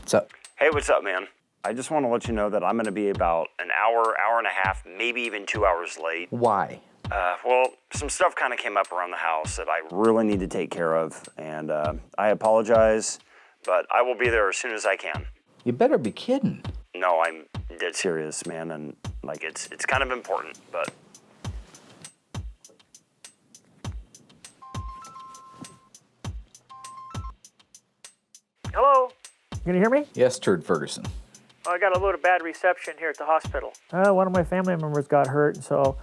What's up? Hey, what's up, man? I just want to let you know that I'm going to be about an hour, hour and a half, maybe even 2 hours late. Why? Well, some stuff kind of came up around the house that I really need to take care of, and I apologize, but I will be there as soon as I can. You better be kidding. No, I'm dead serious, man, and like it's kind of important, but... Hello? You gonna hear me? Yes, Turd Ferguson. Oh, I got a load of bad reception here at the hospital. One of my family members got hurt, and so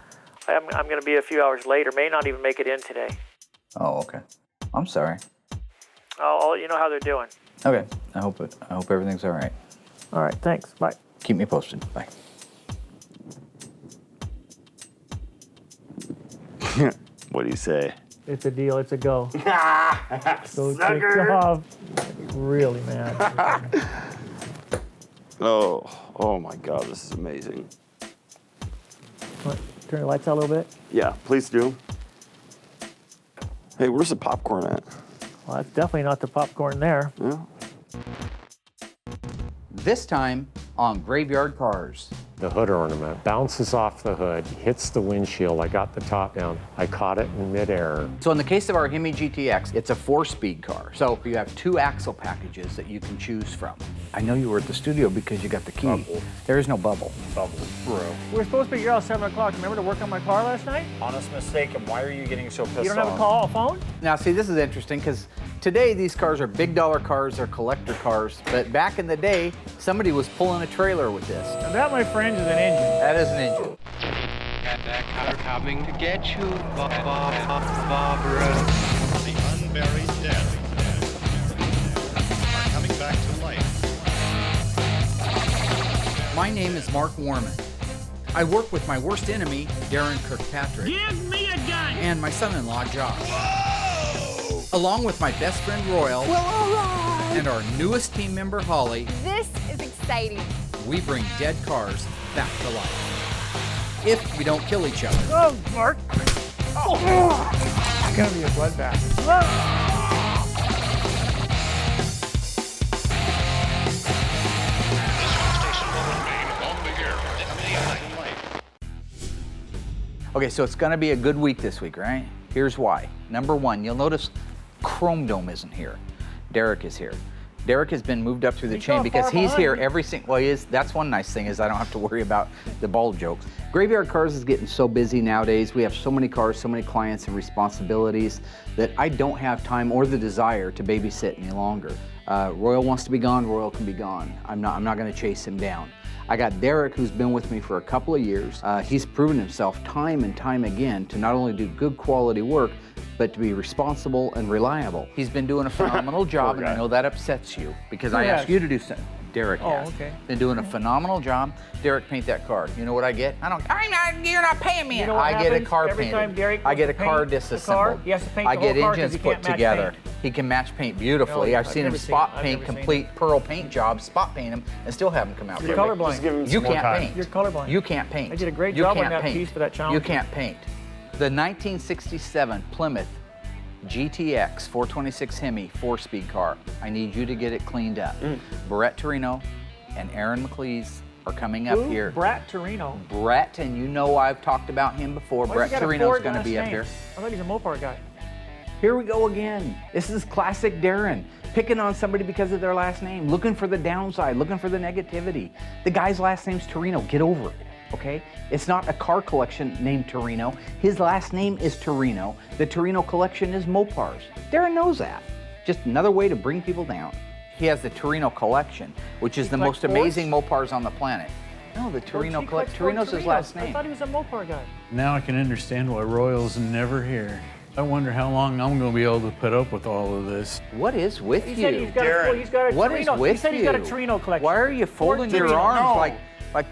I'm gonna be a few hours late, or may not even make it in today. Oh, okay. I'm sorry. I'll let you know how they're doing. Okay. I hope everything's all right. All right, thanks. Bye. Keep me posted. Bye. What do you say? It's a deal. It's a go. So kick off. Really mad. Oh my God, this is amazing. What, turn the lights out a little bit? Yeah, please do. Hey, where's the popcorn at? Well, that's definitely not the popcorn there. Yeah. This time on Graveyard Carz. The hood ornament bounces off the hood, hits the windshield. I got the top down. I caught it in midair. So in the case of our Hemi GTX, it's a 4-speed car. So you have 2 axle packages that you can choose from. I know you were at the studio because you got the key. Bubble. There is no bubble. Bubble, bro. We were supposed to be here at 7 o'clock. Remember to work on my car last night? Honest mistake, and why are you getting so pissed off? You don't have a phone? Now see, this is interesting because today these cars are big dollar cars, they're collector cars, but back in the day, somebody was pulling a trailer with this. And that, my friends, is an engine. That is an engine. Got that car coming to get you, Barbara. The unburied dead are coming back to life. My name is Mark Warman. I work with my worst enemy, Darren Kirkpatrick. Give me a gun! And my son-in-law, Josh. Whoa! Along with my best friend, Royal. Well, all right. And our newest team member, Holly. This is exciting. We bring dead cars back to life. If we don't kill each other. Oh, Mark! Oh. It's gonna be a bloodbath. Okay, so it's gonna be a good week this week, right? Here's why. Number one, you'll notice Chrome Dome isn't here. Derek is here. Derek has been moved up through the chain because he's here every single, well, he is, that's one nice thing is I don't have to worry about the bald jokes. Graveyard Carz is getting so busy nowadays. We have so many cars, so many clients and responsibilities that I don't have time or the desire to babysit any longer. Royal wants to be gone, Royal can be gone. I'm not gonna chase him down. I got Derek, who's been with me for a couple of years. He's proven himself time and time again to not only do good quality work, but to be responsible and reliable. He's been doing a phenomenal job, and I know that upsets you because I asked you to do something. Derek has. Okay. Been doing a phenomenal job. Derek, paint that car. You know what I get? You're not paying me. You know what I get a happens car every painted. time Derek I get a paint car the disassembled. he has to paint I the whole get car 'cause engines he put can't match together. paint. He can match paint beautifully. No, I've seen him never seen spot it. I've paint, never seen complete pearl paint jobs, spot paint them, and still have them come out. You're perfect. colorblind. Just give him You some more can't time. paint. You're colorblind. You can't paint. I did a great You job on can't that paint. piece for that challenge. You can't paint. The 1967 Plymouth GTX 426 Hemi 4-speed car. I need you to get it cleaned up. Brett Torino and Aaron McLeese are coming up here. Brett Torino. Brett, and you know I've talked about him before. Why's Brett he got a Torino's Ford going to last be up name? here. I thought he's a Mopar guy. Here we go again. This is classic Darren. Picking on somebody because of their last name, looking for the downside, looking for the negativity. The guy's last name's Torino. Get over it, okay? It's not a car collection named Torino. His last name is Torino. The Torino collection is Mopars. Darren knows that. Just another way to bring people down. He has the Torino collection, which is the most amazing Mopars on the planet. No, the Torino collection. Torino's his last name. I thought he was a Mopar guy. Now I can understand why Royal's never here. I wonder how long I'm going to be able to put up with all of this. What is with He you? said he's got a What Torino. is with He said you? he's got a Torino collection. Why are you folding Ford your Torino. arms like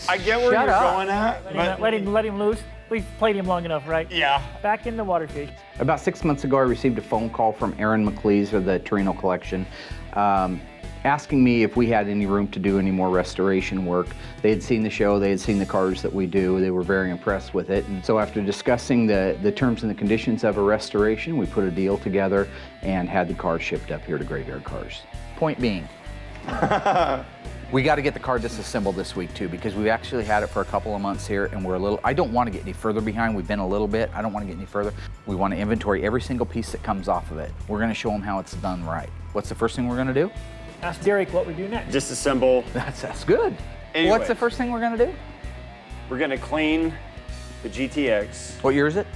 I get where shut you're up. going at, but... Let him loose. We've played him long enough, right? Yeah. Back in the water cage. About 6 months ago, I received a phone call from Aaron McLeese of the Torino Collection, asking me if we had any room to do any more restoration work. They had seen the show, they had seen the cars that we do, they were very impressed with it. And so after discussing the terms and the conditions of a restoration, we put a deal together and had the cars shipped up here to Graveyard Carz. Point being, We got to get the car disassembled this week too, because we've actually had it for a couple of months here and we're a little, I don't want to get any further behind. We've been a little bit. I don't want to get any further. We want to inventory every single piece that comes off of it. We're going to show them how it's done right. What's the first thing we're going to do? Ask Derek what we do next. Disassemble. That's good. Anyways. What's the first thing we're going to do? We're gonna clean the GTX. What year is it?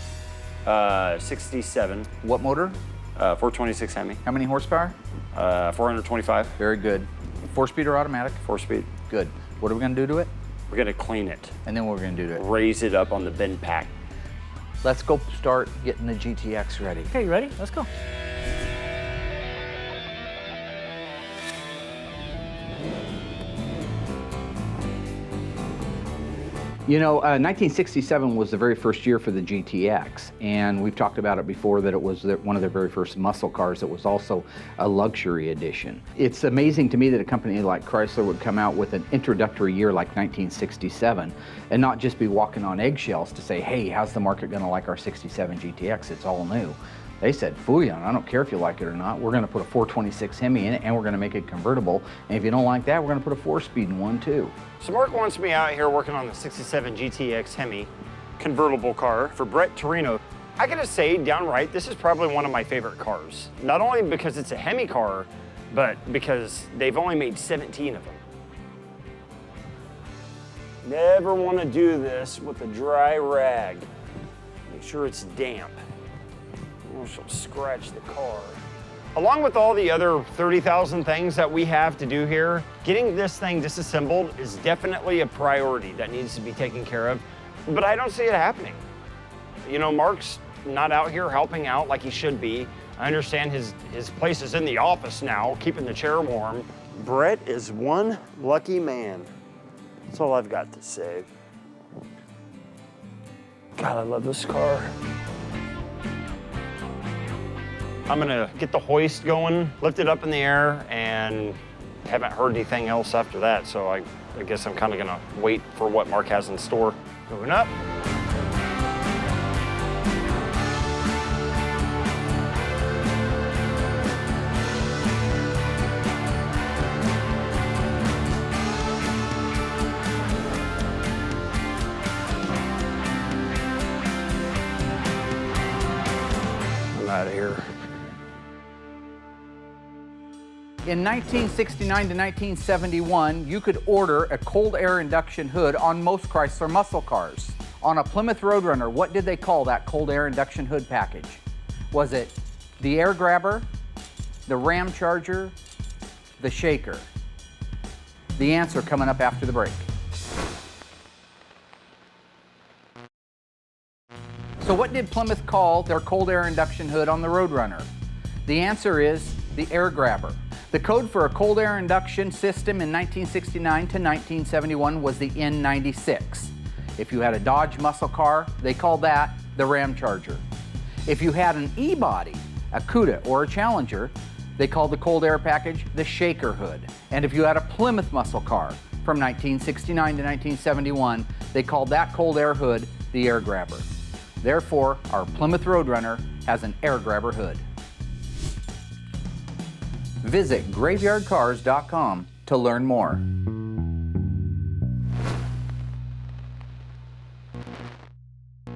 67, What motor? 426 Hemi, How many horsepower? 425, Very good. 4-speed or automatic? 4-speed. Good. What are we going to do to it? We're gonna clean it, And then what we're going to do to it? raise it up on the bin pack. Let's go start getting the GTX ready. Okay, you ready? Let's go. You know, 1967 was the very first year for the GTX, and we've talked about it before that it was one of their very first muscle cars that was also a luxury edition. It's amazing to me that a company like Chrysler would come out with an introductory year like 1967 and not just be walking on eggshells to say, hey, how's the market gonna like our 67 GTX? It's all new. They said, fool you, I don't care if you like it or not. We're gonna put a 426 Hemi in it and we're gonna make it convertible. And if you don't like that, we're gonna put a 4-speed in one too. So Mark wants me out here working on the 67 GTX Hemi convertible car for Brett Torino. I gotta say, downright, this is probably one of my favorite cars. Not only because it's a Hemi car, but because they've only made 17 of them. Never wanna do this with a dry rag. Make sure it's damp. Or she'll scratch the car. Along with all the other 30,000 things that we have to do here, getting this thing disassembled is definitely a priority that needs to be taken care of, but I don't see it happening. You know, Mark's not out here helping out like he should be. I understand his place is in the office now, keeping the chair warm. Brett is one lucky man. That's all I've got to say. God, I love this car. I'm gonna get the hoist going, lift it up in the air, and haven't heard anything else after that, so I guess I'm kinda gonna wait for what Mark has in store. Moving up. I'm out of here. In 1969 to 1971, you could order a cold air induction hood on most Chrysler muscle cars. On a Plymouth Roadrunner, what did they call that cold air induction hood package? Was it the air grabber, the ram charger, the shaker? The answer coming up after the break. So what did Plymouth call their cold air induction hood on the Roadrunner? The answer is the air grabber. The code for a cold air induction system in 1969 to 1971 was the N96. If you had a Dodge muscle car, they called that the Ram Charger. If you had an E-body, a Cuda or a Challenger, they called the cold air package the Shaker Hood. And if you had a Plymouth muscle car from 1969 to 1971, they called that cold air hood the Air Grabber. Therefore, our Plymouth Roadrunner has an air grabber hood. Visit graveyardcars.com to learn more.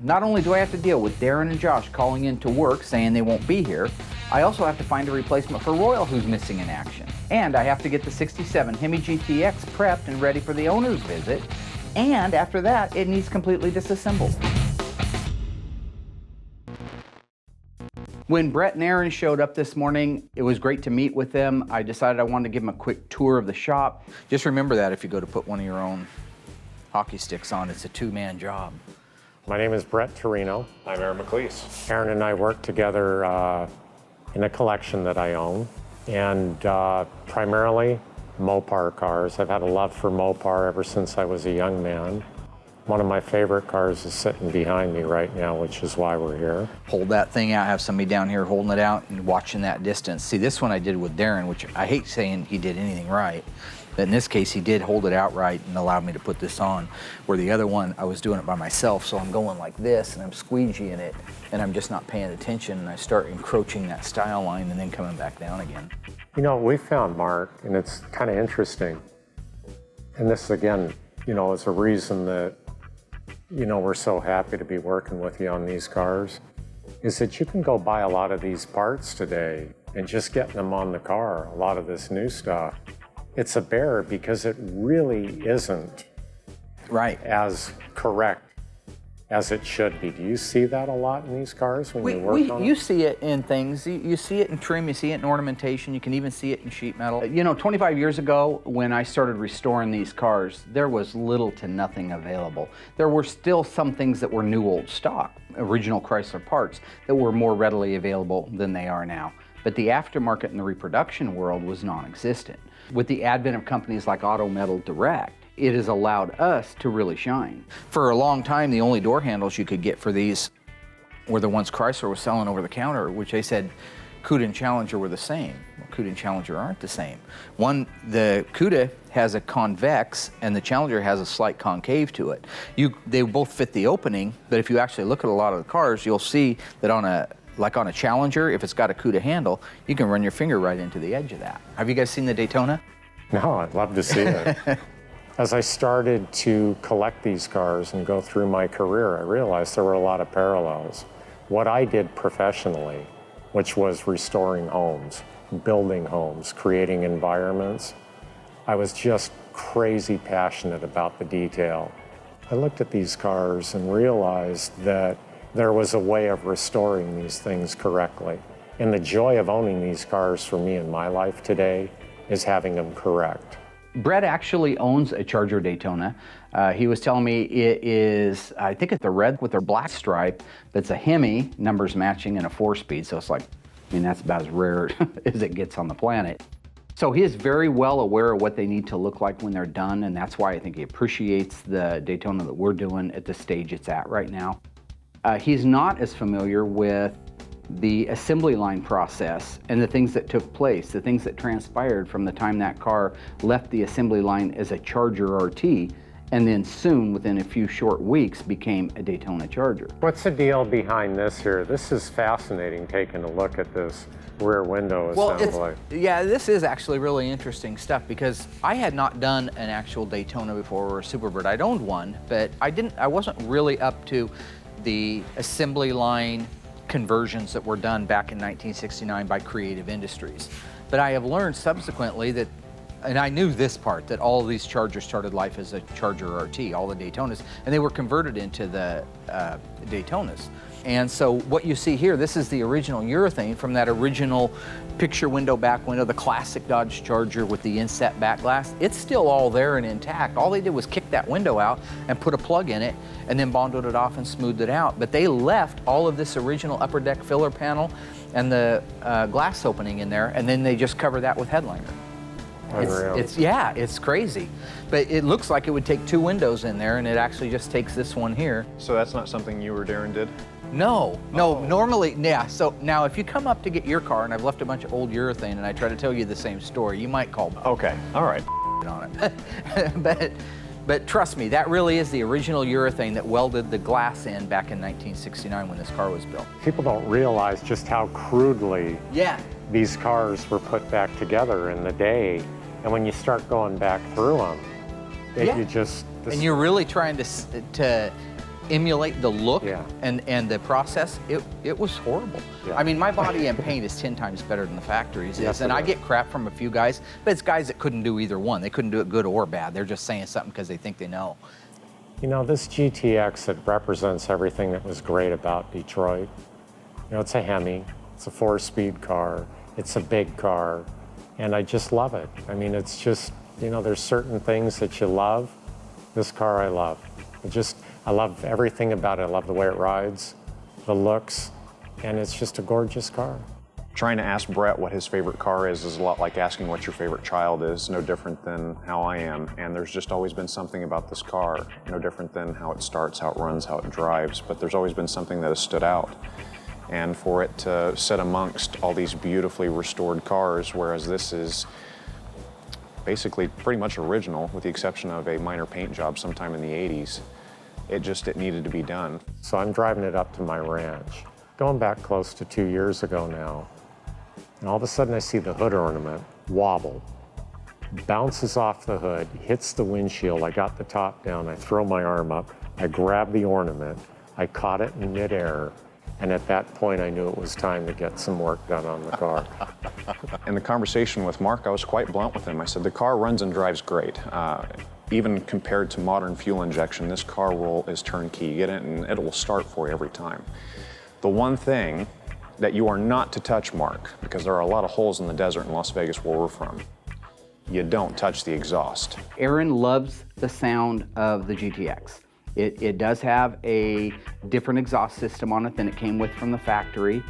Not only do I have to deal with Darren and Josh calling in to work saying they won't be here, I also have to find a replacement for Royal who's missing in action. And I have to get the 67 Hemi GTX prepped and ready for the owner's visit. And after that, it needs completely disassembled. When Brett and Aaron showed up this morning, it was great to meet with them. I decided I wanted to give them a quick tour of the shop. Just remember that if you go to put one of your own hockey sticks on, it's a two-man job. My name is Brett Torino. I'm Aaron McLeese. Aaron and I work together in a collection that I own, and primarily Mopar cars. I've had a love for Mopar ever since I was a young man. One of my favorite cars is sitting behind me right now, which is why we're here. Hold that thing out, have somebody down here holding it out and watching that distance. See, this one I did with Darren, which I hate saying he did anything right, but in this case, he did hold it out right and allowed me to put this on, where the other one, I was doing it by myself, so I'm going like this and I'm squeegeeing it, and I'm just not paying attention, and I start encroaching that style line and then coming back down again. You know, we found, Mark, and it's kind of interesting, and this, again, you know, is a reason that, you know, we're so happy to be working with you on these cars, is that you can go buy a lot of these parts today and just getting them on the car, a lot of this new stuff. It's a bear because it really isn't Right. as correct as it should be. Do you see that a lot in these cars when you work on You them? see it in things. You see it in trim, you see it in ornamentation, you can even see it in sheet metal. You know, 25 years ago, when I started restoring these cars, there was little to nothing available. There were still some things that were new old stock, original Chrysler parts, that were more readily available than they are now. But the aftermarket in the reproduction world was non-existent. With the advent of companies like Auto Metal Direct, it has allowed us to really shine. For a long time, the only door handles you could get for these were the ones Chrysler was selling over the counter, which they said Cuda and Challenger were the same. Well, Cuda and Challenger aren't the same. The Cuda has a convex and the Challenger has a slight concave to it. They both fit the opening, but if you actually look at a lot of the cars, you'll see that on a Challenger, if it's got a Cuda handle, you can run your finger right into the edge of that. Have you guys seen the Daytona? No, I'd love to see it. As I started to collect these cars and go through my career, I realized there were a lot of parallels. What I did professionally, which was restoring homes, building homes, creating environments, I was just crazy passionate about the detail. I looked at these cars and realized that there was a way of restoring these things correctly. And the joy of owning these cars for me in my life today is having them correct. Brett actually owns a Charger Daytona. He was telling me it is, I think it's a red with a black stripe, that's a Hemi, numbers matching, and a 4-speed. So it's like, I mean, that's about as rare as it gets on the planet. So he is very well aware of what they need to look like when they're done, and that's why I think he appreciates the Daytona that we're doing at the stage it's at right now. He's not as familiar with the assembly line process and the things that took place, the things that transpired from the time that car left the assembly line as a Charger RT, and then soon, within a few short weeks, became a Daytona Charger. What's the deal behind this here? This is fascinating, taking a look at this rear window assembly. Yeah, this is actually really interesting stuff because I had not done an actual Daytona before or a Superbird. I'd owned one, but I wasn't really up to the assembly line conversions that were done back in 1969 by Creative Industries. But I have learned subsequently that, and I knew this part, that all of these Chargers started life as a Charger RT, all the Daytonas, and they were converted into the Daytonas. And so what you see here, this is the original urethane from that original picture window, back window, the classic Dodge Charger with the inset back glass. It's still all there and intact. All they did was kick that window out and put a plug in it and then bonded it off and smoothed it out. But they left all of this original upper deck filler panel and the glass opening in there, and then they just cover that with headliner. It's crazy. But it looks like it would take 2 windows in there, and it actually just takes this one here. So that's not something you or Darren did? No, normally, yeah. So now if you come up to get your car, and I've left a bunch of old urethane, and I try to tell you the same story, you might call Okay, all right. on it. But trust me, that really is the original urethane that welded the glass in back in 1969 when this car was built. People don't realize just how crudely these cars were put back together in the day. And when you start going back through them, and you're really trying to emulate the look and the process. It was horrible. Yeah. I mean, my body and paint is 10 times better than the factory's Yes, is, and I get crap from a few guys, but it's guys that couldn't do either one. They couldn't do it good or bad. They're just saying something because they think they know. You know, this GTX, it represents everything that was great about Detroit. You know, it's a Hemi, it's a 4-speed car, it's a big car, and I just love it. I mean, it's just, you know, there's certain things that you love. This car I love. I love everything about it. I love the way it rides, the looks, and it's just a gorgeous car. Trying to ask Brett what his favorite car is a lot like asking what your favorite child is, no different than how I am. And there's just always been something about this car, no different than how it starts, how it runs, how it drives, but there's always been something that has stood out. And for it to sit amongst all these beautifully restored cars, whereas this is basically pretty much original with the exception of a minor paint job sometime in the 80s, it needed to be done. So I'm driving it up to my ranch, going back close to 2 years ago now. And all of a sudden I see the hood ornament wobble, bounces off the hood, hits the windshield. I got the top down, I throw my arm up, I grab the ornament, I caught it in midair, and at that point I knew it was time to get some work done on the car. In the conversation with Mark, I was quite blunt with him. I said, the car runs and drives great. Even compared to modern fuel injection, this car is turnkey. You get it and it will start for you every time. The one thing that you are not to touch, Mark, because there are a lot of holes in the desert in Las Vegas where we're from. You don't touch the exhaust. Aaron loves the sound of the GTX. It does have a different exhaust system on it than it came with from the factory,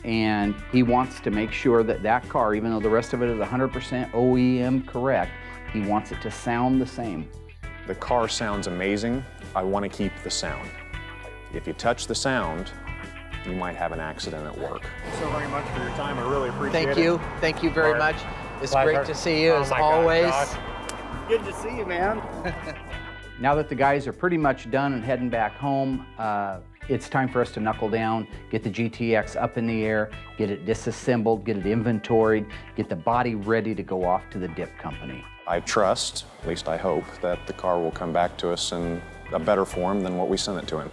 and he wants to make sure that that car, even though the rest of it is 100% OEM correct, he wants it to sound the same. The car sounds amazing. I want to keep the sound. If you touch the sound, you might have an accident at work. Thanks so very much for your time. I really appreciate it. Thank you very much. It's Pleasure. great to see you as my always. God, Josh. Good to see you, man. Now that the guys are pretty much done and heading back home, it's time for us to knuckle down, get the GTX up in the air, get it disassembled, get it inventoried, get the body ready to go off to the dip company. I trust, at least I hope, that the car will come back to us in a better form than what we sent it to him.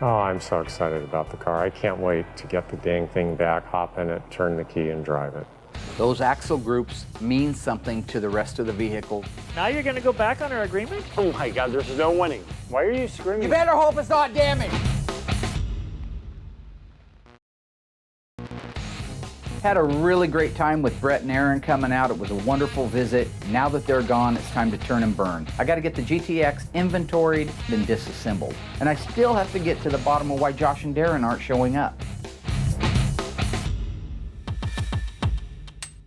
Oh, I'm so excited about the car. I can't wait to get the dang thing back, hop in it, turn the key, and drive it. Those axle groups mean something to the rest of the vehicle. Now you're going to go back on our agreement? Oh my God, there's no winning. Why are you screaming? You better hope it's not damaged. Had a really great time with Brett and Aaron coming out. It was a wonderful visit. Now that they're gone, it's time to turn and burn. I got to get the GTX inventoried, then disassembled. And I still have to get to the bottom of why Josh and Darren aren't showing up.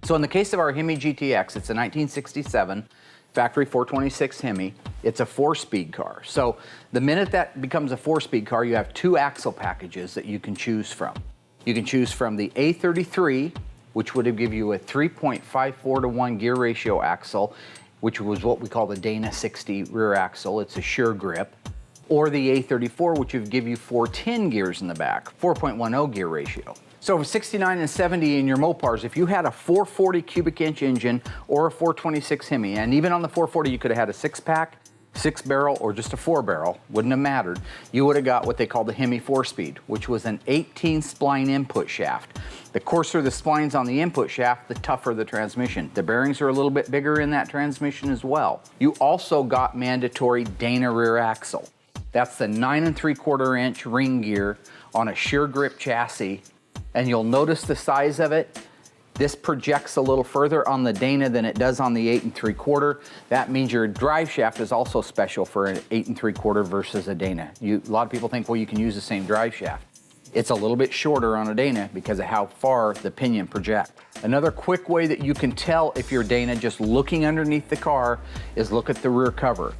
So in the case of our Hemi GTX, it's a 1967 factory 426 Hemi. It's a 4-speed car. So the minute that becomes a 4-speed car, you have 2 axle packages that you can choose from. You can choose from the A33, which would give you a 3.54 to 1 gear ratio axle, which was what we call the Dana 60 rear axle. It's a sure grip. Or the A34, which would give you 410 gears in the back, 4.10 gear ratio. So for 69 and 70 in your Mopars, if you had a 440 cubic inch engine or a 426 Hemi, and even on the 440 you could have had a 6-pack, 6-barrel, or just a 4-barrel, wouldn't have mattered, you would have got what they call the Hemi 4-speed, which was an 18-spline input shaft. The coarser the splines on the input shaft, the tougher the transmission. The bearings are a little bit bigger in that transmission as well. You also got mandatory Dana rear axle. That's the 9 3/4 inch ring gear on a sheer grip chassis, and you'll notice the size of it. This projects a little further on the Dana than it does on the 8 3/4. That means your drive shaft is also special for an 8 3/4 versus a Dana. A lot of people think, well, you can use the same drive shaft. It's a little bit shorter on a Dana because of how far the pinion projects. Another quick way that you can tell if you're Dana just looking underneath the car is look at the rear cover.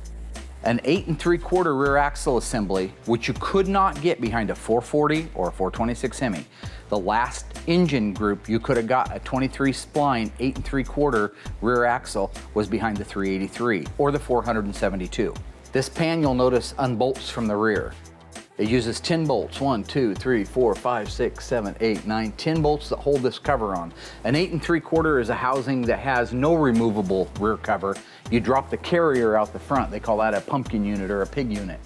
An 8 3/4 rear axle assembly, which you could not get behind a 440 or a 426 Hemi. The last engine group you could have got a 23 spline 8 3/4 rear axle was behind the 383 or the 472. This pan, you'll notice, unbolts from the rear. It uses 10 bolts, 1, 2, 3, 4, 5, 6, 7, 8, 9, 10 bolts that hold this cover on. An 8 3/4 is a housing that has no removable rear cover. You drop the carrier out the front. They call that a pumpkin unit or a pig unit.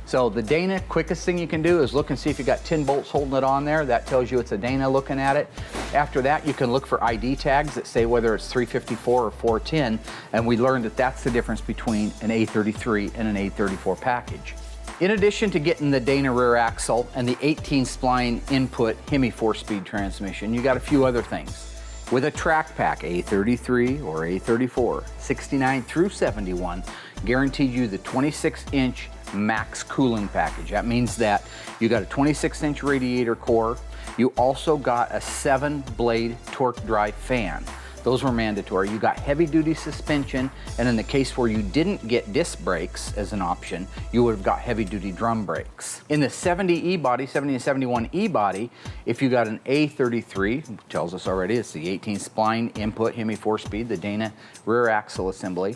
So the Dana, quickest thing you can do is look and see if you got 10 bolts holding it on there. That tells you it's a Dana looking at it. After that, you can look for ID tags that say whether it's 354 or 410, and we learned that that's the difference between an A33 and an A34 package. In addition to getting the Dana rear axle and the 18 spline input Hemi 4-speed transmission, you got a few other things. With a track pack, A33 or A34, 69 through 71, guaranteed you the 26-inch max cooling package. That means that you got a 26-inch radiator core, You also got a 7-blade torque drive fan. Those were mandatory. You got heavy-duty suspension, and in the case where you didn't get disc brakes as an option, you would have got heavy-duty drum brakes. In the 70 E-body, 70 and 71 E-body, if you got an A33, which tells us already it's the 18 spline input Hemi 4-speed, the Dana rear axle assembly.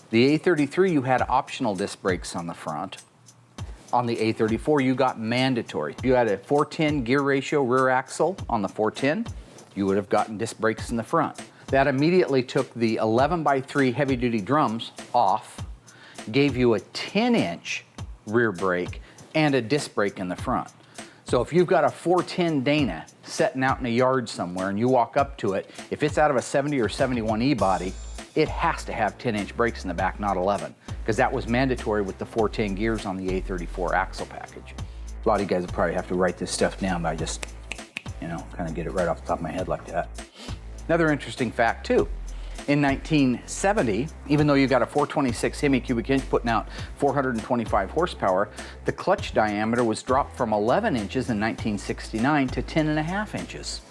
The A33, you had optional disc brakes on the front. On the A34, you got mandatory. If you had a 410 gear ratio rear axle on the 410, you would have gotten disc brakes in the front. That immediately took the 11x3 heavy-duty drums off, gave you a 10-inch rear brake and a disc brake in the front. So if you've got a 410 Dana sitting out in a yard somewhere and you walk up to it, if it's out of a 70 or 71 E-body, it has to have 10-inch brakes in the back, not 11, because that was mandatory with the 410 gears on the A34 axle package. A lot of you guys will probably have to write this stuff down, but I just, kind of get it right off the top of my head like that. Another interesting fact too, in 1970, even though you got a 426 Hemi cubic inch putting out 425 horsepower, the clutch diameter was dropped from 11 inches in 1969 to 10.5 inches.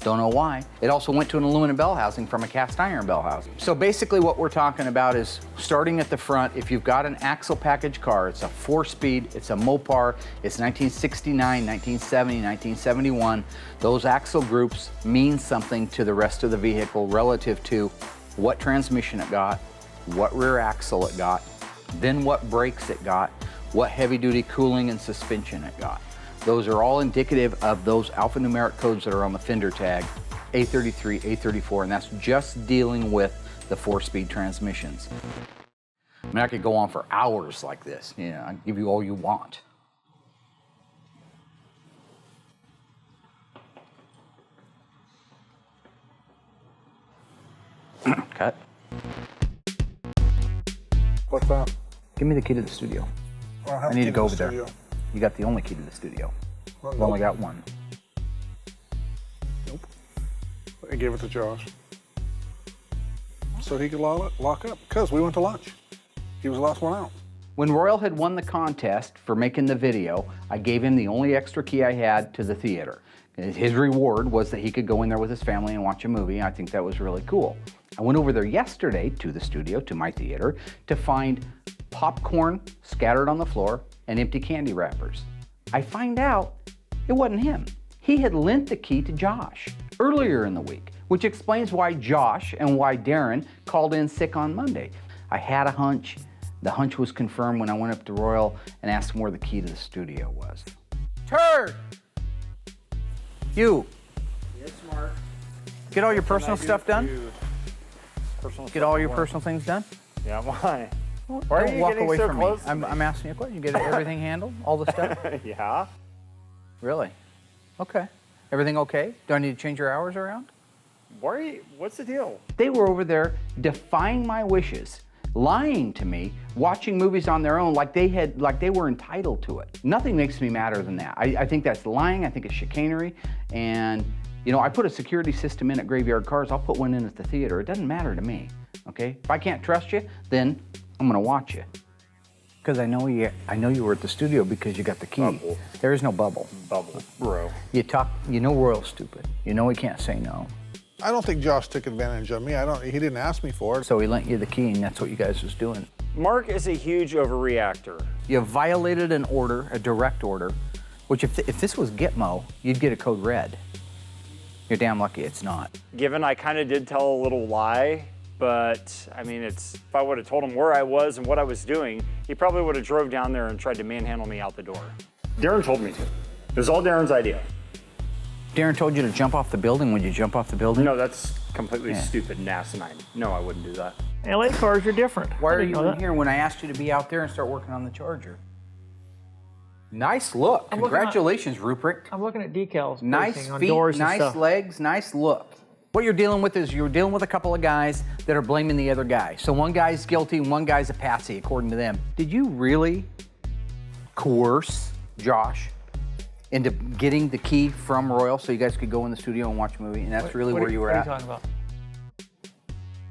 Don't know why. It also went to an aluminum bell housing from a cast iron bell housing. So basically what we're talking about is starting at the front, if you've got an axle package car, it's a 4-speed, it's a Mopar, it's 1969, 1970, 1971, those axle groups mean something to the rest of the vehicle relative to what transmission it got, what rear axle it got, then what brakes it got, what heavy-duty cooling and suspension it got. Those are all indicative of those alphanumeric codes that are on the fender tag, A33, A34, and that's just dealing with the 4-speed transmissions. I mean, I could go on for hours like this. I can give you all you want. Cut. What's that? Give me the key to the studio. I need to go over there. You got the only key to the studio. Well, I've only got one. Nope. I gave it to Josh. So he could lock up, because we went to lunch. He was the last one out. When Royal had won the contest for making the video, I gave him the only extra key I had to the theater. His reward was that he could go in there with his family and watch a movie. I think that was really cool. I went over there yesterday to the studio, to my theater, to find popcorn scattered on the floor and empty candy wrappers. I find out it wasn't him. He had lent the key to Josh earlier in the week, which explains why Josh and why Darren called in sick on Monday. I had a hunch. The hunch was confirmed when I went up to Royal and asked him where the key to the studio was. Turd! You. Yes, Mark. Get all your personal stuff done? Get all your personal things done? Yeah, why? Well, Why are don't you walk getting away so from close me. to me? I'm asking you a question. You get everything handled? All the stuff? Yeah. Really? Okay. Everything okay? Do I need to change your hours around? What's the deal? They were over there defying my wishes, lying to me, watching movies on their own like they were entitled to it. Nothing makes me madder than that. I think that's lying. I think it's chicanery. And, I put a security system in at Graveyard Carz. I'll put one in at the theater. It doesn't matter to me. Okay? If I can't trust you, then I'm gonna watch you. Because I know you were at the studio because you got the key. Bubble. There is no bubble. Bubble, bro. Royal's stupid. He can't say no. I don't think Josh took advantage of me. He didn't ask me for it. So he lent you the key and that's what you guys was doing. Mark is a huge overreactor. You violated an order, a direct order, which if this was Gitmo, you'd get a code red. You're damn lucky it's not. Given I kind of did tell a little lie, but I mean, if I would have told him where I was and what I was doing, he probably would have drove down there and tried to manhandle me out the door. Darren told me to. It was all Darren's idea. Darren told you to jump off the building. Would you jump off the building? No, that's completely stupid and asinine. No, I wouldn't do that. LA cars are different. Why I are didn't you know in that. here when I asked you to be out there and start working on the Charger? Nice look. I'm looking at- Congratulations, Rupert. I'm looking at decals. Nice placing on feet, doors and nice stuff. legs, nice look. What you're dealing with is you're dealing with a couple of guys that are blaming the other guy. So one guy's guilty and one guy's a patsy, according to them. Did you really coerce Josh into getting the key from Royal so you guys could go in the studio and watch a movie? And that's really where you were what at? What are you talking about?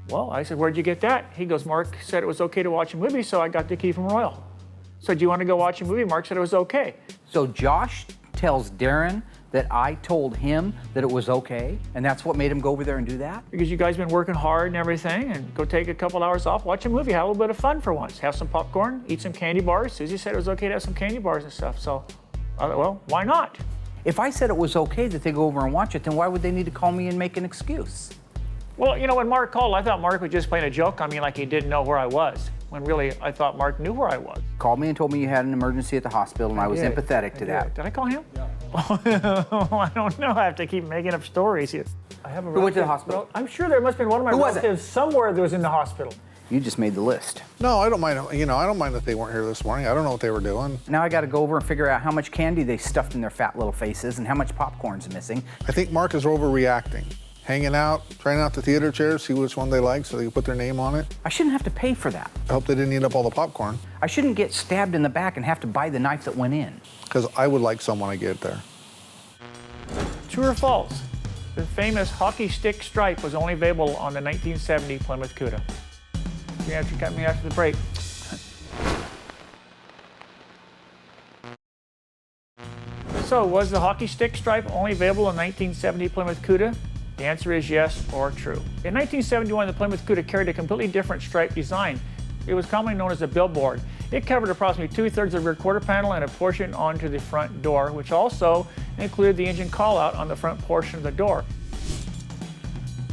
Well, I said, where'd you get that? He goes, Mark said it was okay to watch a movie, so I got the key from Royal. So do you want to go watch a movie? Mark said it was okay. So Josh tells Darren that I told him that it was okay, and that's what made him go over there and do that? Because you guys been working hard and everything, and go take a couple hours off, watch a movie, have a little bit of fun for once. Have some popcorn, eat some candy bars. Susie said it was okay to have some candy bars and stuff, so, well, why not? If I said it was okay that they go over and watch it, then why would they need to call me and make an excuse? Well, you know, when Mark called, I thought Mark was just playing a joke on me like he didn't know where I was, when really I thought Mark knew where I was. Called me and told me you had an emergency at the hospital, and I was empathetic to that. Did I call him? Yeah. I don't know. I have to keep making up stories here. I have a Who went to the hospital? I'm sure there must have been one of my relatives somewhere that was in the hospital. You just made the list. No, I don't mind. I don't mind that they weren't here this morning. I don't know what they were doing. Now I got to go over and figure out how much candy they stuffed in their fat little faces and how much popcorn's missing. I think Mark is overreacting. Hanging out, trying out the theater chairs, see which one they like so they can put their name on it. I shouldn't have to pay for that. I hope they didn't eat up all the popcorn. I shouldn't get stabbed in the back and have to buy the knife that went in. Because I would like someone to get there. True or false? The famous hockey stick stripe was only available on the 1970 Plymouth Cuda. You have to cut me after the break. So, was the hockey stick stripe only available in 1970 Plymouth Cuda? The answer is yes or true. In 1971, the Plymouth Cuda carried a completely different stripe design. It was commonly known as a billboard. It covered approximately 2/3 of the rear quarter panel and a portion onto the front door, which also included the engine callout on the front portion of the door.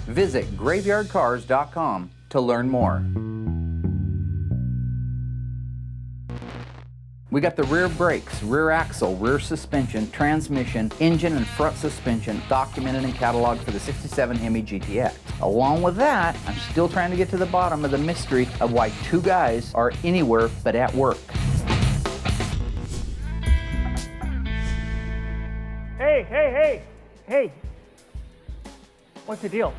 Visit graveyardcars.com to learn more. We got the rear brakes, rear axle, rear suspension, transmission, engine and front suspension documented and cataloged for the 67 Hemi GTX. Along with that, I'm still trying to get to the bottom of the mystery of why two guys are anywhere but at work. Hey. What's the deal?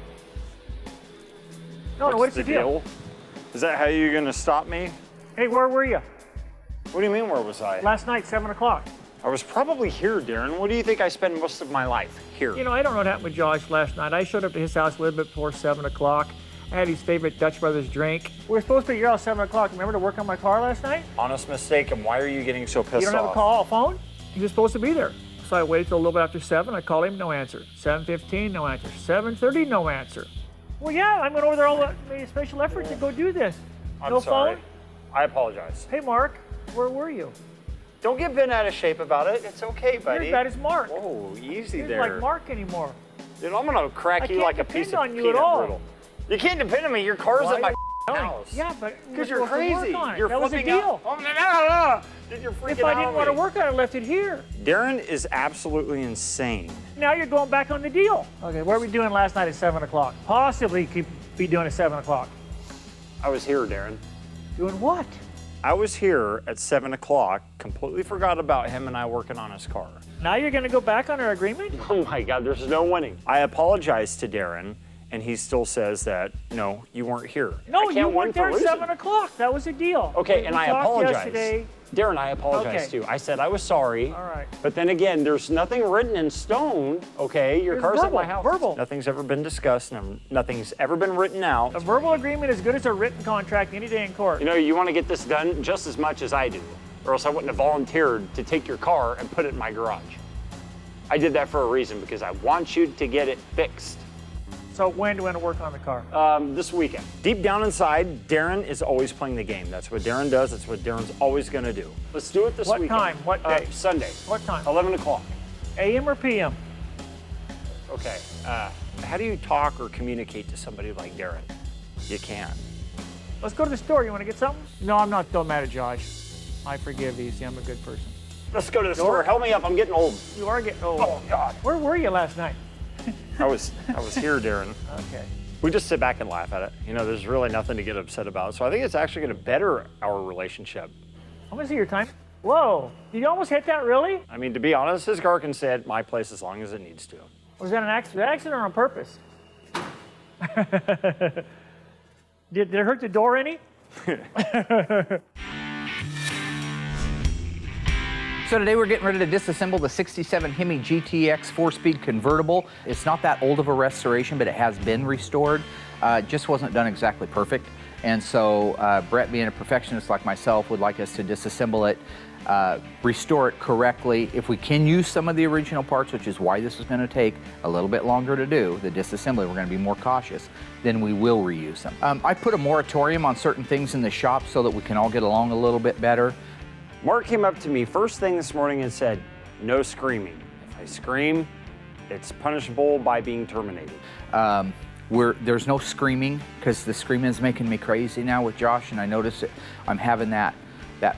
No, what's the deal? Is that how you're gonna stop me? Hey, where were you? What do you mean, where was I? Last night, 7 o'clock. I was probably here, Darren. What do you think I spend most of my life? Here. You know, I don't know what happened with Josh last night. I showed up to his house a little bit before 7 o'clock. I had his favorite Dutch Brothers drink. We were supposed to be at your house 7 o'clock. Remember to work on my car last night? Honest mistake, and why are you getting so pissed off? You don't have a call phone? He was supposed to be there. So I waited till a little bit after 7. I called him, no answer. 7:15, no answer. 7:30, no answer. Well, yeah, I'm going over there all the special effort to go do this. I'm sorry. Phone? I apologize. Hey, Mark, where were you? Don't get bent out of shape about it. It's okay, buddy. You're as bad as Mark. Whoa, easy You're there. like Mark anymore. Dude, I'm gonna crack you like a piece of on you peanut at all. brittle. You can't depend on me. Your car's at my Telling. house. Yeah, but Because you're crazy. You're that was a flipping deal. out. Oh, no. Dude, you're freaking If I out didn't on want to me. work on it, I left it here. Darren is absolutely insane. Now you're going back on the deal. Okay, what were we doing last night at 7 o'clock? Possibly could be doing at 7 o'clock. I was here, Darren. Doing what? I was here at 7 o'clock, completely forgot about him and I working on his car. Now you're going to go back on our agreement? Oh my God, there's no winning. I apologized to Darren, and he still says that, no, you weren't here. No, I you can't win weren't for there at losing. 7 o'clock. That was a deal. Okay, We and I talked apologize. yesterday. Darren, I apologize Okay. too. I said I was sorry. All right. But then again, there's nothing written in stone, okay? Your It's car's verbal, at my house. verbal. Nothing's ever been discussed, and nothing's ever been written out. A verbal agreement is good as a written contract any day in court. You know, you want to get this done just as much as I do, or else I wouldn't have volunteered to take your car and put it in my garage. I did that for a reason, because I want you to get it fixed. So when do you want to work on the car? This weekend. Deep down inside, Darren is always playing the game. That's what Darren does. That's what Darren's always going to do. Let's do it this What weekend. time? What day? Sunday. What time? 11 o'clock. AM or PM? Okay. How do you talk or communicate to somebody like Darren? You can't. Let's go to the store. You want to get something? No, I'm not still mad at Josh. I forgive easy. I'm a good person. Let's go to the store. Help me up. I'm getting old. You are getting old. Oh, God. Where were you last night? I was here, Darren. Okay. We just sit back and laugh at it. You know, there's really nothing to get upset about. So I think it's actually going to better our relationship. I'm going to see your time. Whoa. Did you almost hit that, really? I mean, to be honest, his car can stay at my place as long as it needs to. Was that an accident or on purpose? Did it hurt the door any? So today we're getting ready to disassemble the 67 Hemi GTX 4-speed convertible. It's not that old of a restoration, but it has been restored. It just wasn't done exactly perfect. And so Brett, being a perfectionist like myself, would like us to disassemble it, restore it correctly. If we can use some of the original parts, which is why this is going to take a little bit longer to do, the disassembly, we're going to be more cautious, then we will reuse them. I put a moratorium on certain things in the shop so that we can all get along a little bit better. Mark came up to me first thing this morning and said, no screaming. If I scream, it's punishable by being terminated. There's no screaming, because the screaming is making me crazy now with Josh, and I notice that I'm having that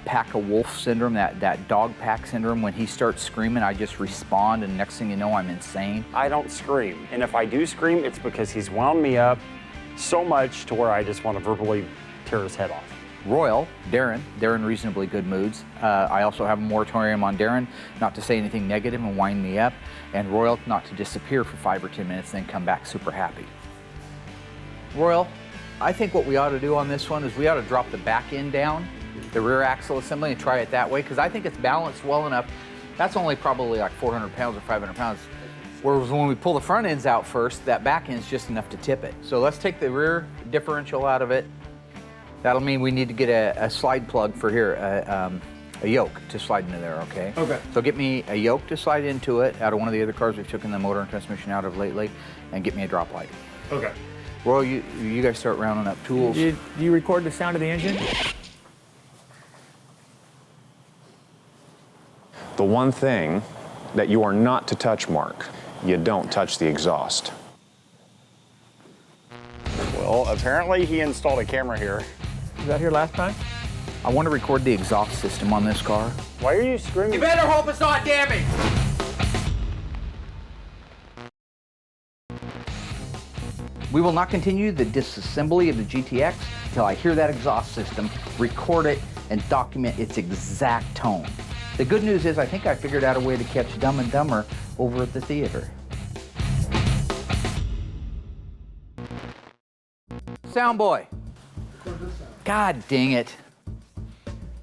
pack of wolf syndrome, that dog pack syndrome. When he starts screaming, I just respond, and next thing you know, I'm insane. I don't scream, and if I do scream, it's because he's wound me up so much to where I just want to verbally tear his head off. Royal, Darren reasonably good moods. I also have a moratorium on Darren not to say anything negative and wind me up, and Royal not to disappear for 5 or 10 minutes and then come back super happy. Royal, I think what we ought to do on this one is we ought to drop the back end down, the rear axle assembly, and try it that way, because I think it's balanced well enough. That's only probably like 400 pounds or 500 pounds. Whereas when we pull the front ends out first, that back end's just enough to tip it. So let's take the rear differential out of it. That'll mean we need to get a slide plug for here, a yoke to slide into there, okay? Okay. So get me a yoke to slide into it out of one of the other cars we've taken the motor and transmission out of lately, and get me a drop light. Okay. Royal, you guys start rounding up tools. Do you record the sound of the engine? The one thing that you are not to touch, Mark, you don't touch the exhaust. Well, apparently he installed a camera here. Was that here last time? I want to record the exhaust system on this car. Why are you screaming? You better hope it's not damaged! We will not continue the disassembly of the GTX until I hear that exhaust system, record it, and document its exact tone. The good news is I think I figured out a way to catch Dumb and Dumber over at the theater. Sound boy. God dang it.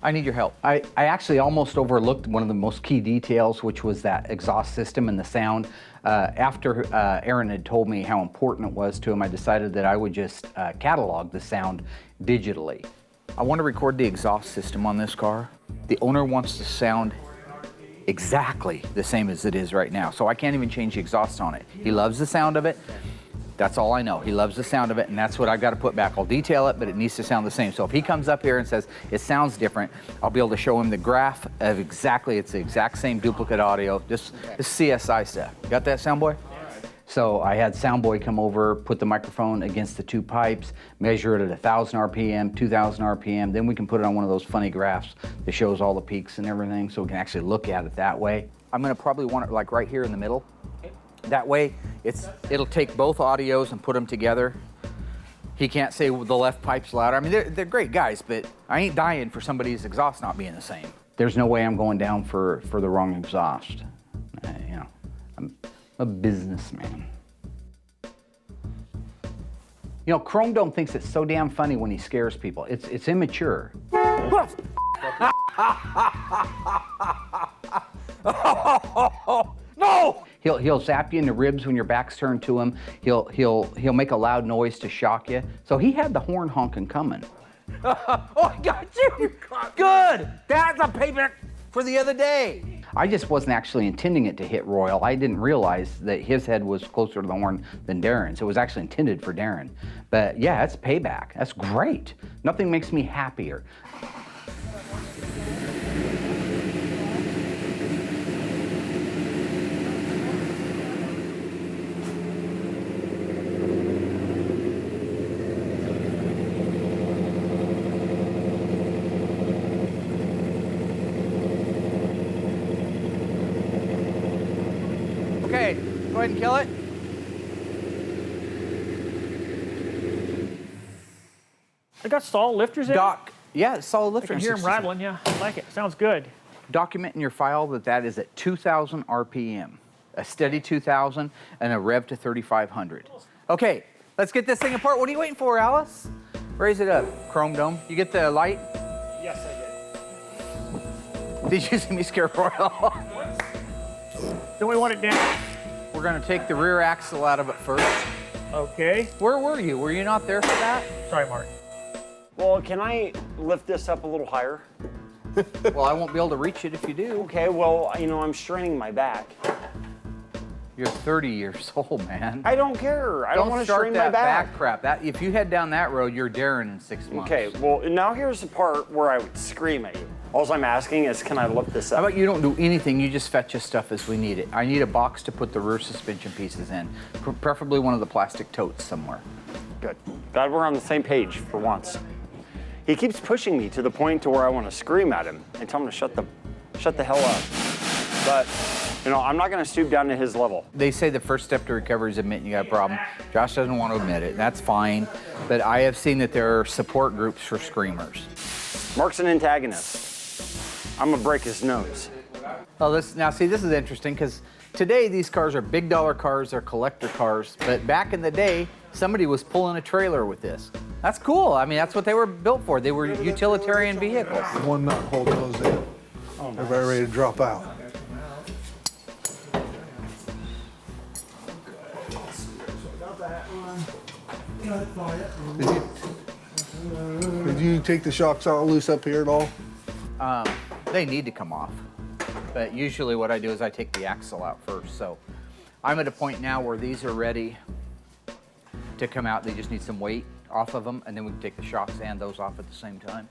I need your help. I actually almost overlooked one of the most key details, which was that exhaust system and the sound. After Aaron had told me how important it was to him, I decided that I would just catalog the sound digitally. I want to record the exhaust system on this car. The owner wants to sound exactly the same as it is right now, so I can't even change the exhaust on it. He loves the sound of it. That's all I know. He loves the sound of it, and that's what I've got to put back. I'll detail it, but it needs to sound the same. So if he comes up here and says it sounds different, I'll be able to show him the graph of exactly, it's the exact same duplicate audio, just the CSI stuff. Got that, Soundboy? So I had Soundboy come over, put the microphone against the two pipes, measure it at 1,000 RPM, 2,000 RPM. Then we can put it on one of those funny graphs that shows all the peaks and everything, so we can actually look at it that way. I'm gonna probably want it like right here in the middle. That way, it'll take both audios and put them together. He can't say the left pipe's louder. I mean, they're great guys, but I ain't dying for somebody's exhaust not being the same. There's no way I'm going down for the wrong exhaust. You know, I'm a businessman. You know, Chrome Dome thinks it's so damn funny when he scares people. It's immature. No! He'll zap you in the ribs when your back's turned to him. He'll make a loud noise to shock you. So he had the horn honking coming. Oh, I got you! Good! That's a payback for the other day. I just wasn't actually intending it to hit Royal. I didn't realize that his head was closer to the horn than Darren's. It was actually intended for Darren. But yeah, that's payback. That's great. Nothing makes me happier. Okay, go ahead and kill it. I got solid lifters in Doc, yeah, solid I lifter. can hear them rattling, yeah. I like it. Sounds good. Document in your file that is at 2,000 RPM, a steady 2,000 and a rev to 3,500. Okay, let's get this thing apart. What are you waiting for, Alice? Raise it up, Chrome Dome. You get the light? Yes, I did. Did you see me scare Royal? Then we want it down. We're gonna take the rear axle out of it first. Okay. Where were you? Were you not there for that? Sorry, Mark. Well, can I lift this up a little higher? Well, I won't be able to reach it if you do. Okay, well, you know, I'm straining my back. You're 30 years old, man. I don't care. I don't want to start strain that my back. crap. If you head down that road, you're Darren in 6 months. Okay, well, now here's the part where I would scream at you. All I'm asking is, can I lift this up? How about you don't do anything, you just fetch us stuff as we need it. I need a box to put the rear suspension pieces in, preferably one of the plastic totes somewhere. Good. Glad we're on the same page for once. He keeps pushing me to the point to where I want to scream at him and tell him to shut the hell up. But, you know, I'm not going to stoop down to his level. They say the first step to recovery is admitting you got a problem. Josh doesn't want to admit it. That's fine. But I have seen that there are support groups for screamers. Mark's an antagonist. I'm going to break his nose. Well, now see, this is interesting because today these cars are big dollar cars, they're collector cars. But back in the day, somebody was pulling a trailer with this. That's cool. I mean, that's what they were built for. They were utilitarian vehicles. One nut holding those in. Everybody ready to drop out. Did you take the shocks out loose up here at all? They need to come off. But usually what I do is I take the axle out first. So I'm at a point now where these are ready to come out. They just need some weight off of them, and then we can take the shocks and those off at the same time.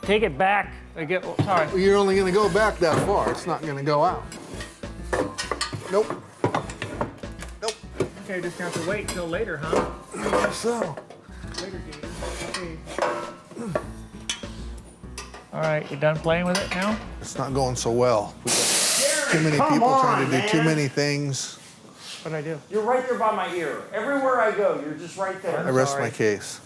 Take it back. Sorry. You're only going to go back that far. It's not going to go out. Nope. Nope. Okay, just have to wait till later, huh? I guess so. Later, Gator. Okay. All right, you done playing with it now? It's not going so well. We've got too many people trying to do too many things. What'd I do? You're right there by my ear. Everywhere I go, you're just right there. I rest my case.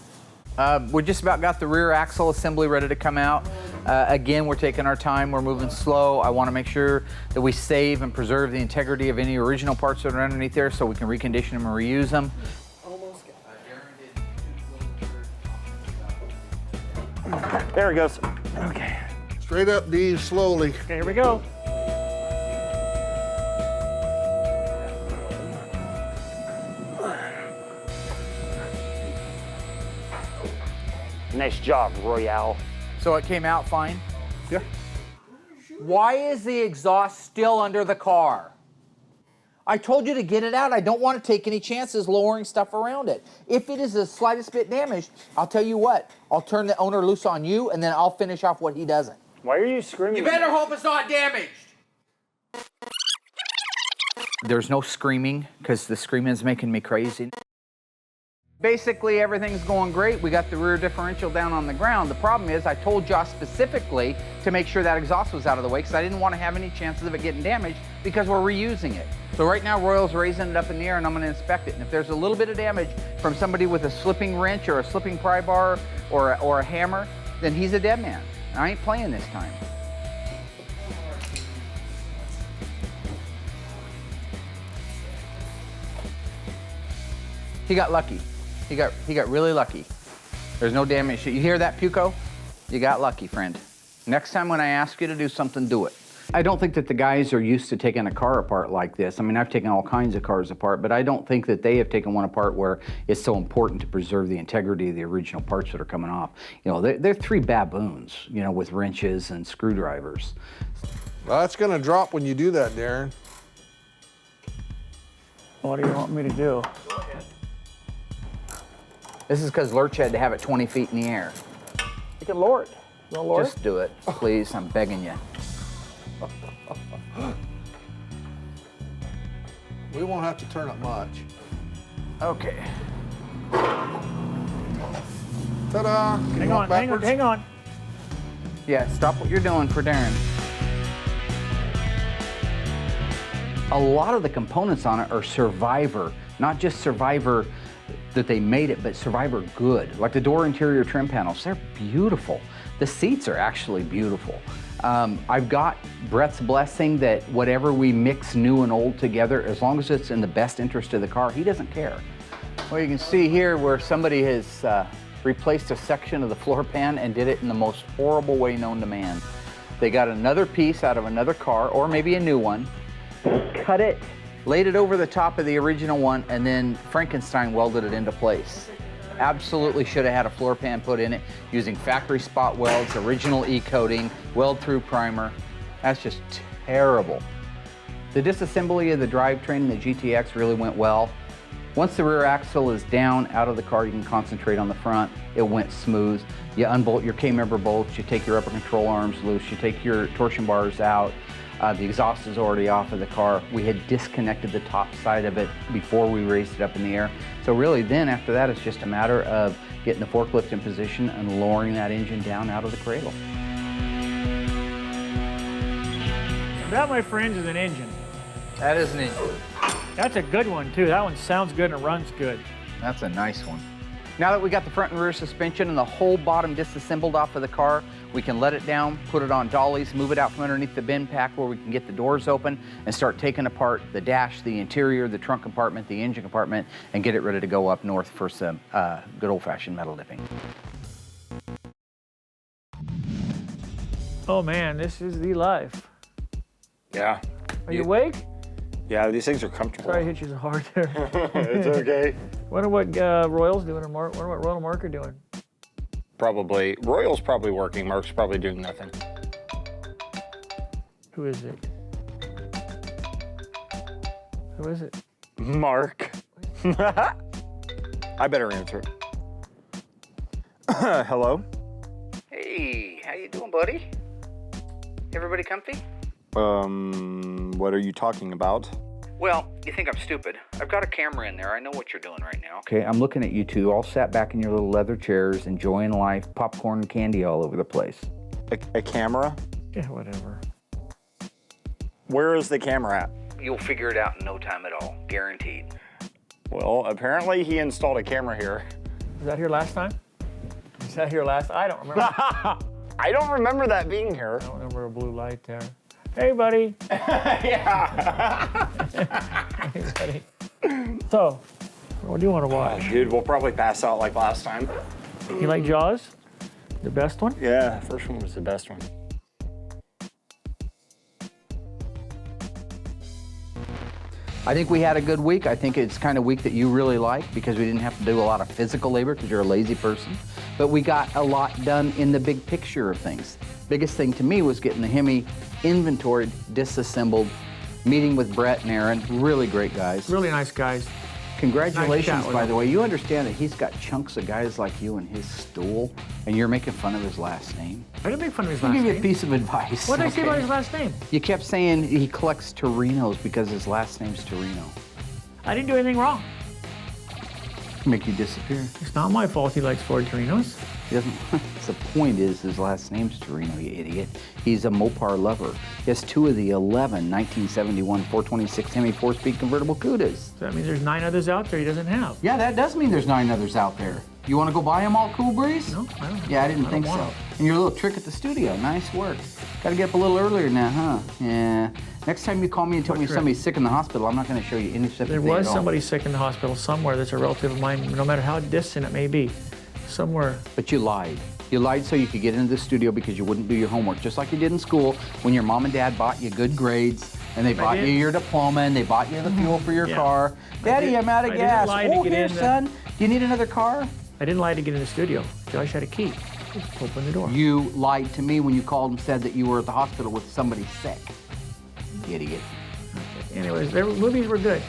We just about got the rear axle assembly ready to come out. Again, we're taking our time, we're moving slow. I want to make sure that we save and preserve the integrity of any original parts that are underneath there so we can recondition them and reuse them. There it goes. Okay. Straight up, D, slowly. Okay, here we go. Nice job, Royale. So it came out fine? Yeah. Why is the exhaust still under the car? I told you to get it out. I don't want to take any chances lowering stuff around it. If it is the slightest bit damaged, I'll tell you what, I'll turn the owner loose on you and then I'll finish off what he doesn't. Why are you screaming? You better hope it's not damaged. There's no screaming because the screaming is making me crazy. Basically, everything's going great. We got the rear differential down on the ground. The problem is I told Josh specifically to make sure that exhaust was out of the way because I didn't want to have any chances of it getting damaged because we're reusing it. So right now, Royal's raising it up in the air and I'm going to inspect it. And if there's a little bit of damage from somebody with a slipping wrench or a slipping pry bar or a hammer, then he's a dead man. I ain't playing this time. He got lucky. He got really lucky. There's no damage. You hear that, Puco? You got lucky, friend. Next time when I ask you to do something, do it. I don't think that the guys are used to taking a car apart like this. I mean, I've taken all kinds of cars apart, but I don't think that they have taken one apart where it's so important to preserve the integrity of the original parts that are coming off. You know, they're three baboons, you know, with wrenches and screwdrivers. Well, that's going to drop when you do that, Darren. What do you want me to do? This is because Lurch had to have it 20 feet in the air. You can lower it. You want to lower Just do it, please. I'm begging you. We won't have to turn up much. Okay. Ta-da! Hang on, hang on. Yeah, stop what you're doing for Darren. A lot of the components on it are Survivor, not just Survivor that they made it, but Survivor good. Like the door interior trim panels, they're beautiful. The seats are actually beautiful. I've got Brett's blessing that whatever we mix new and old together, as long as it's in the best interest of the car, he doesn't care. Well, you can see here where somebody has replaced a section of the floor pan and did it in the most horrible way known to man. They got another piece out of another car, or maybe a new one, cut it, laid it over the top of the original one, and then Frankenstein welded it into place. Absolutely should have had a floor pan put in it using factory spot welds, original E-coating, weld-through primer. That's just terrible. The disassembly of the drivetrain in the GTX really went well. Once the rear axle is down out of the car, you can concentrate on the front. It went smooth. You unbolt your K-member bolts, you take your upper control arms loose, you take your torsion bars out. The exhaust is already off of the car. We had disconnected the top side of it before we raised it up in the air. So really then after that, it's just a matter of getting the forklift in position and lowering that engine down out of the cradle. That, my friends, is an engine. That is an engine. That's a good one, too. That one sounds good and runs good. That's a nice one. Now that we got the front and rear suspension and the whole bottom disassembled off of the car, we can let it down, put it on dollies, move it out from underneath the bin pack where we can get the doors open and start taking apart the dash, the interior, the trunk compartment, the engine compartment, and get it ready to go up north for some good old-fashioned metal dipping. Oh man, this is the life. Yeah. Are you awake? Yeah, these things are comfortable. Sorry I hit you so hard there. It's okay. Wonder what Royal's doing, or wonder what Royal and Mark are doing. Probably, Royal's probably working. Mark's probably doing nothing. Who is it? Who is it? Mark. I better answer it. Hello? Hey, how you doing, buddy? Everybody comfy? What are you talking about? Well, you think I'm stupid. I've got a camera in there. I know what you're doing right now. Okay, I'm looking at you two all sat back in your little leather chairs, enjoying life, popcorn and candy all over the place. A camera? Yeah, whatever. Where is the camera at? You'll figure it out in no time at all, guaranteed. Well, apparently he installed a camera here. Was that here last time? Was that here last? I don't remember. I don't remember that being here. I don't remember a blue light there. Hey, buddy. Yeah. Hey, buddy. So, what do you want to watch? Dude, we'll probably pass out like last time. You like Jaws? The best one? Yeah, first one was the best one. I think we had a good week. I think it's kind of week that you really like because we didn't have to do a lot of physical labor because you're a lazy person. But we got a lot done in the big picture of things. Biggest thing to me was getting the Hemi inventoried, disassembled, meeting with Brett and Aaron. Really great guys. Really nice guys. Congratulations, Nice chat by with the way. You understand that he's got chunks of guys like you in his stool, and you're making fun of his last name? I didn't make fun of his I'll last give you a name. piece of advice. What did I say about his last name? You kept saying he collects Torinos because his last name's Torino. I didn't do anything wrong. Make you disappear. It's not my fault he likes Ford Torinos. He doesn't. The point is his last name's Torino, you idiot. He's a Mopar lover. He has 2 of the 11 1971 426 Hemi 4-speed convertible Cudas. So that means there's 9 others out there he doesn't have. Yeah, that does mean there's 9 others out there. You want to go buy them all, Cool Breeze? No, I don't. Yeah, I didn't think so. And your little trick at the studio, nice work. Got to get up a little earlier now, huh? Yeah. Next time you call me and tell me somebody's sick in the hospital, I'm not going to show you any sympathy There was at all. somebody sick in the hospital somewhere that's a relative of mine, no matter how distant it may be. Somewhere. But you lied. You lied so you could get into the studio because you wouldn't do your homework, just like you did in school when your mom and dad bought you good grades and they bought you your diploma and they bought you the fuel for your car. Daddy, I'm out of gas. Oh, here, son. Do you need another car? I didn't lie to get in the studio. Josh had a key. Just open the door. You lied to me when you called and said that you were at the hospital with somebody sick. Idiot. Okay. Anyways, their movies were good.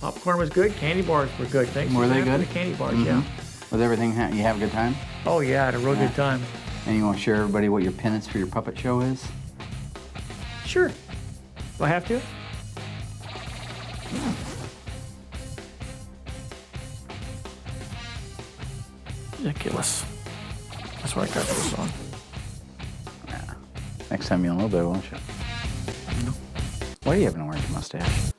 Popcorn was good. Candy bars were good. Thanks. Were they good? For the candy bars, yeah. With everything, you have a good time? Oh yeah, I had a real good time. And you want to share everybody what your penance for your puppet show is? Sure. Do I have to? Ridiculous. That's why I got this on. Next time you'll know better, won't you? No. Why do you have an orange mustache?